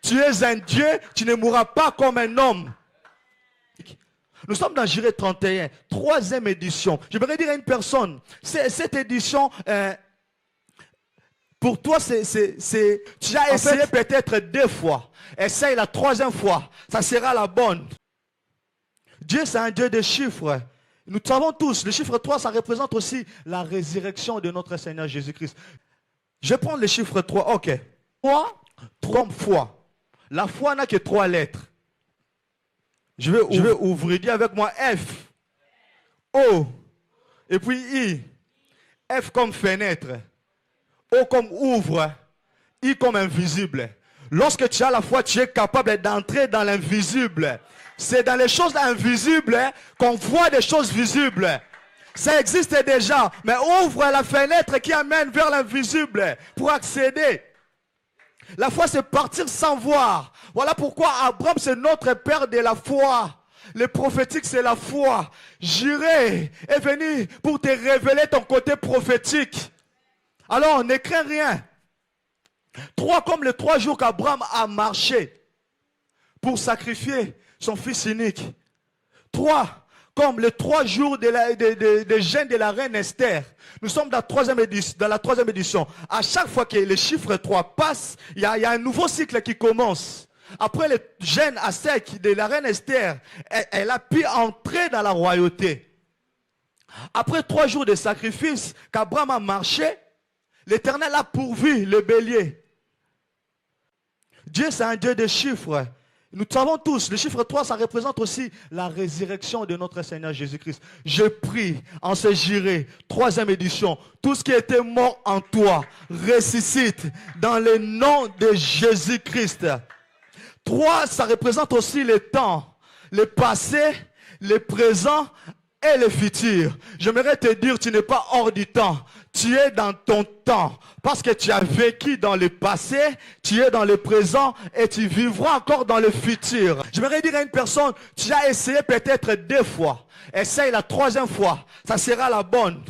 Tu es un Dieu, tu ne mourras pas comme un homme. Nous sommes dans Jiré 31, troisième édition. Je voudrais dire à une personne, cette édition, pour toi, tu as essayé peut-être 2 fois. Essaye la 3e fois, ça sera la bonne. Dieu, c'est un Dieu de chiffres. Nous savons tous, le chiffre 3, ça représente aussi la résurrection de notre Seigneur Jésus-Christ. Je vais prendre le chiffre 3, ok. 3 fois. La foi n'a que 3 lettres. Je vais ouvrir, dis avec moi F, O, et puis I. F comme fenêtre, O comme ouvre, I comme invisible. Lorsque tu as la foi, tu es capable d'entrer dans l'invisible. C'est dans les choses invisibles qu'on voit des choses visibles. Ça existe déjà, mais ouvre la fenêtre qui amène vers l'invisible pour accéder. La foi, c'est partir sans voir. Voilà pourquoi Abraham, c'est notre père de la foi. Le prophétique, c'est la foi. Jiré est venu pour te révéler ton côté prophétique. Alors, ne crains rien. 3 comme les 3 jours qu'Abraham a marché pour sacrifier son fils unique. 3 comme les 3 jours de jeûne de la reine Esther. Nous sommes dans la 3e édition. À chaque fois que le chiffre 3 passe, il y a un nouveau cycle qui commence. Après le jeûne à sec de la reine Esther, elle a pu entrer dans la royauté. Après 3 jours de sacrifice qu'Abraham a marché, l'Éternel a pourvu le bélier. Dieu, c'est un Dieu de chiffres. Nous savons tous, le chiffre 3, ça représente aussi la résurrection de notre Seigneur Jésus-Christ. Je prie en ce Jiré, 3e édition, tout ce qui était mort en toi, ressuscite dans le nom de Jésus-Christ. 3, ça représente aussi le temps, le passé, le présent et le futur. J'aimerais te dire, tu n'es pas hors du temps. Tu es dans ton temps. Parce que tu as vécu dans le passé, tu es dans le présent et tu vivras encore dans le futur. J'aimerais dire à une personne, tu as essayé peut-être 2 fois. Essaye la 3e fois. Ça sera la bonne.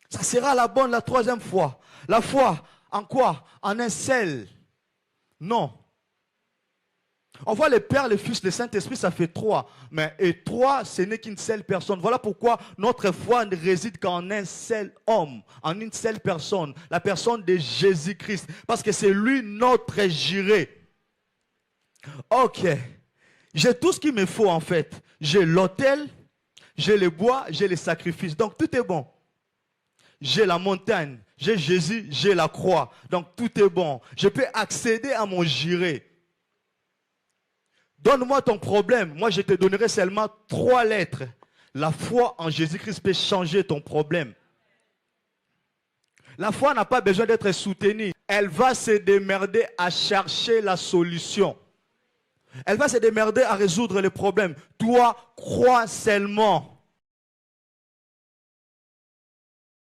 Ça sera la bonne la 3e fois. La foi, en quoi? En un seul. Non. On voit le Père, le Fils, le Saint-Esprit, ça fait 3. Mais et 3, ce n'est qu'une seule personne. Voilà pourquoi notre foi ne réside qu'en un seul homme, en une seule personne, la personne de Jésus-Christ. Parce que c'est lui notre Jiré. Ok. J'ai tout ce qu'il me faut en fait. J'ai l'autel, j'ai le bois, j'ai les sacrifices. Donc tout est bon. J'ai la montagne, j'ai Jésus, j'ai la croix. Donc tout est bon. Je peux accéder à mon Jiré. Donne-moi ton problème. Moi, je te donnerai seulement 3 lettres. La foi en Jésus-Christ peut changer ton problème. La foi n'a pas besoin d'être soutenue. Elle va se démerder à chercher la solution. Elle va se démerder à résoudre les problèmes. Toi, crois seulement.